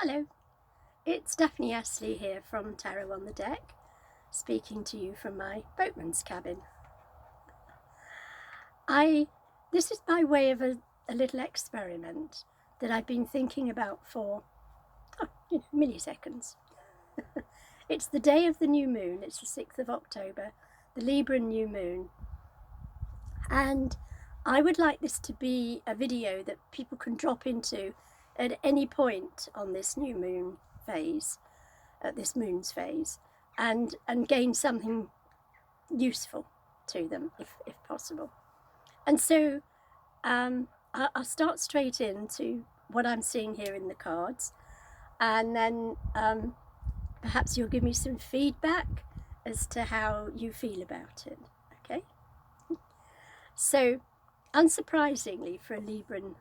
Hello, it's Daphne Astley here from Tarot on the Deck, speaking to you from my boatman's cabin. This is by way of a little experiment that I've been thinking about for milliseconds. It's the day of the new moon, it's the 6th of October, the Libra new moon, and I would like this to be a video that people can drop into at any point on this new moon phase, this moon's phase, and gain something useful to them if possible. And so I'll start straight into what I'm seeing here in the cards, and then perhaps you'll give me some feedback as to how you feel about it. Okay, so unsurprisingly for a Libran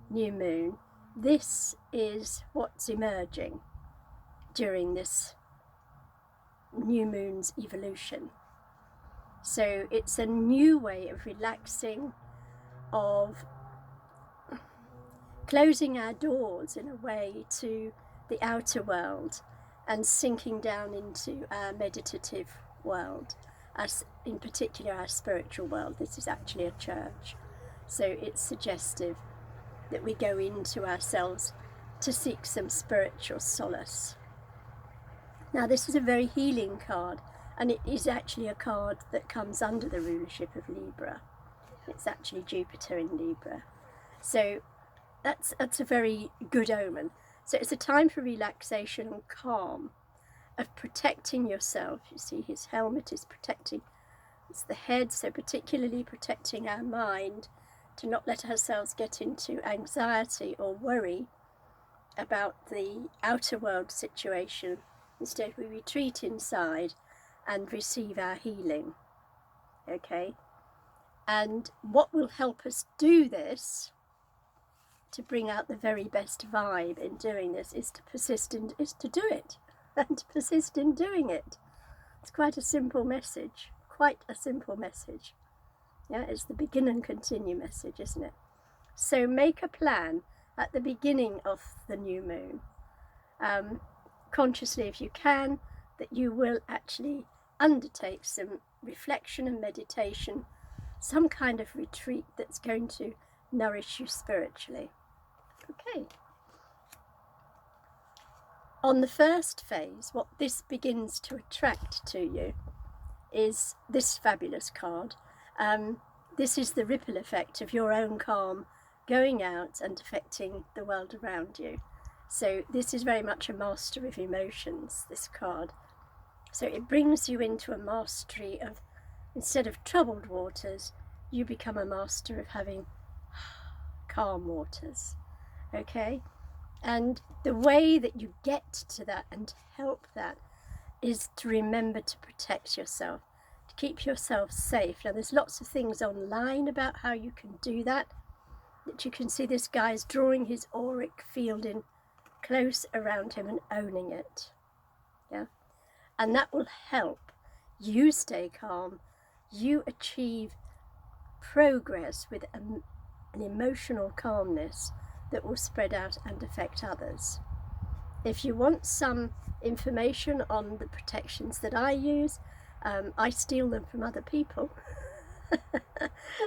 new moon, this is what's emerging during this new moon's evolution. So it's a new way of relaxing, of closing our doors in a way to the outer world and sinking down into our meditative world, as in particular our spiritual world. This is actually a church, so it's suggestive that we go into ourselves to seek some spiritual solace. Now, this is a very healing card, and it is actually a card that comes under the rulership of Libra. It's actually Jupiter in Libra, so that's a very good omen. So it's a time for relaxation and calm, of protecting yourself. You see his helmet is protecting, it's the head, so particularly protecting our mind, to not let ourselves get into anxiety or worry about the outer world situation. Instead, we retreat inside and receive our healing. Okay, and what will help us do this, to bring out the very best vibe in doing this, is to persist in, is to do it, and to persist in doing it. It's quite a simple message, quite a simple message. Yeah, it's the begin and continue message, isn't it? So make a plan at the beginning of the new moon, consciously if you can, that you will actually undertake some reflection and meditation, some kind of retreat that's going to nourish you spiritually. Okay. On the first phase, what this begins to attract to you is this fabulous card. This is the ripple effect of your own calm going out and affecting the world around you. So this is very much a master of emotions, this card. So it brings you into a mastery of, instead of troubled waters, you become a master of having calm waters. Okay? And the way that you get to that and to help that is to remember to protect yourself, to keep yourself safe. Now, there's lots of things online about how you can do that. That you can see this guy's drawing his auric field in close around him and owning it. Yeah, and that will help you stay calm, you achieve progress with an emotional calmness that will spread out and affect others. If you want some information on the protections that I use, I steal them from other people.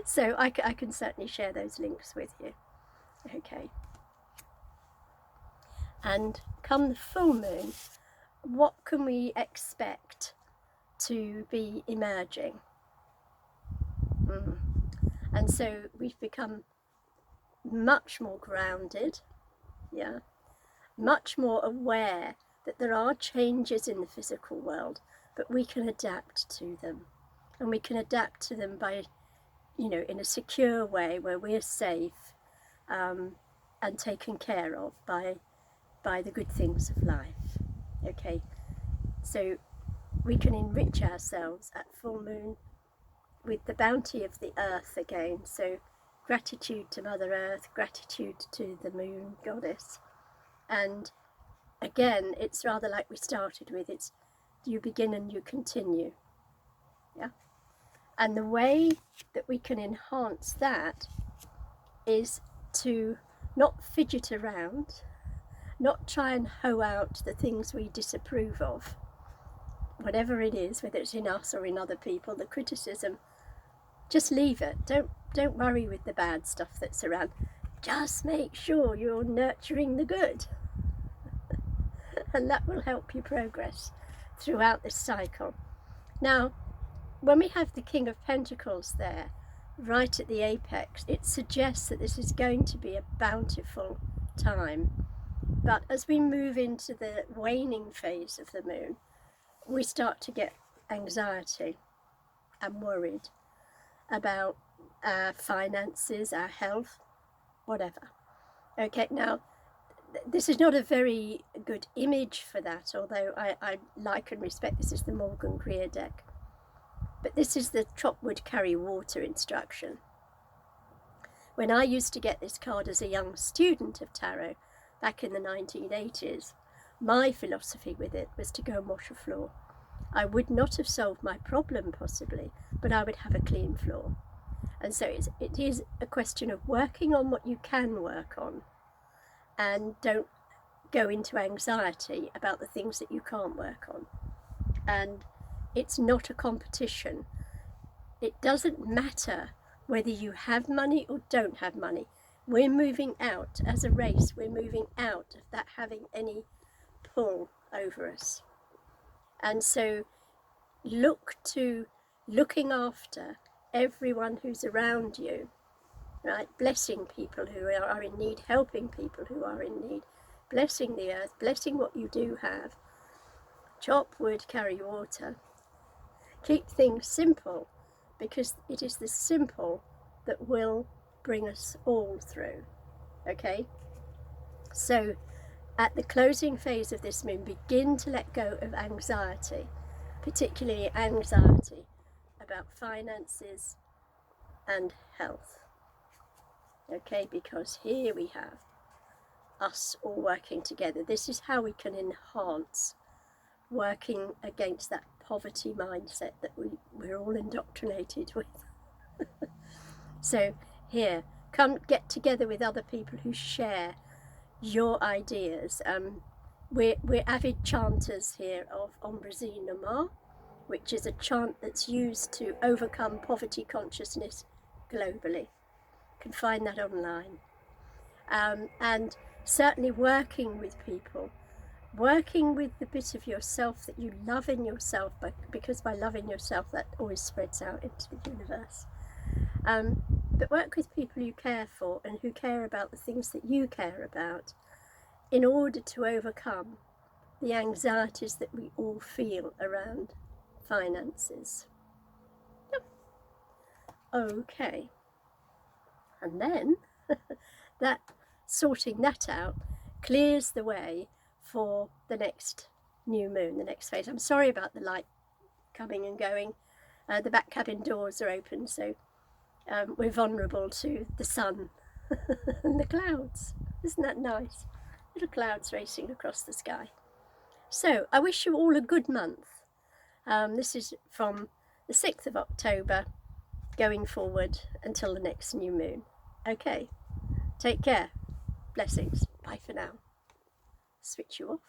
So I can certainly share those links with you. Okay. And come the full moon, what can we expect to be emerging? And so we've become much more grounded, yeah, much more aware that there are changes in the physical world, but we can adapt to them, and we can adapt to them by, in a secure way where we're safe and taken care of by the good things of life. Okay, so we can enrich ourselves at full moon with the bounty of the earth again. So gratitude to Mother Earth, gratitude to the moon goddess. And again, it's rather like we started with, it's you begin and you continue. Yeah. And the way that we can enhance that is to not fidget around, not try and hoe out the things we disapprove of, whatever it is, whether it's in us or in other people, the criticism. Just leave it. Don't worry with the bad stuff that's around. Just make sure you're nurturing the good. And that will help you progress throughout this cycle. Now, when we have the King of Pentacles there, right at the apex, it suggests that this is going to be a bountiful time. But as we move into the waning phase of the moon, we start to get anxiety and worried about our finances, our health, whatever. Okay, now this is not a very good image for that, although I like and respect, this is the Morgan Greer deck. But this is the Chopwood carry water instruction. When I used to get this card as a young student of tarot back in the 1980s, my philosophy with it was to go and wash a floor. I would not have solved my problem possibly, but I would have a clean floor. And so it is a question of working on what you can work on, and don't go into anxiety about the things that you can't work on. And it's not a competition. It doesn't matter whether you have money or don't have money. We're moving out as a race. We're moving out of that having any pull over us. And so look to looking after everyone who's around you, right? Blessing people who are in need, helping people who are in need, blessing the earth, blessing what you do have. Chop wood, carry water. Keep things simple, because it is the simple that will bring us all through. Okay? So at the closing phase of this moon, begin to let go of anxiety, particularly anxiety about finances and health. Okay, because here we have us all working together. This is how we can enhance working against that poverty mindset that we're all indoctrinated with. So here, come get together with other people who share your ideas. We're avid chanters here of Ombrezine Noir, which is a chant that's used to overcome poverty consciousness globally. You can find that online. And certainly working with people, working with the bit of yourself that you love in yourself, because by loving yourself that always spreads out into the universe. But work with people you care for and who care about the things that you care about, in order to overcome the anxieties that we all feel around finances. Yep. Okay. And then that sorting that out clears the way for the next new moon, the next phase. I'm sorry about the light coming and going. The back cabin doors are open, so we're vulnerable to the sun and the clouds. Isn't that nice? Little clouds racing across the sky. So I wish you all a good month. This is from the 6th of October going forward until the next new moon. Okay, take care. Blessings. Bye for now. Switch you off.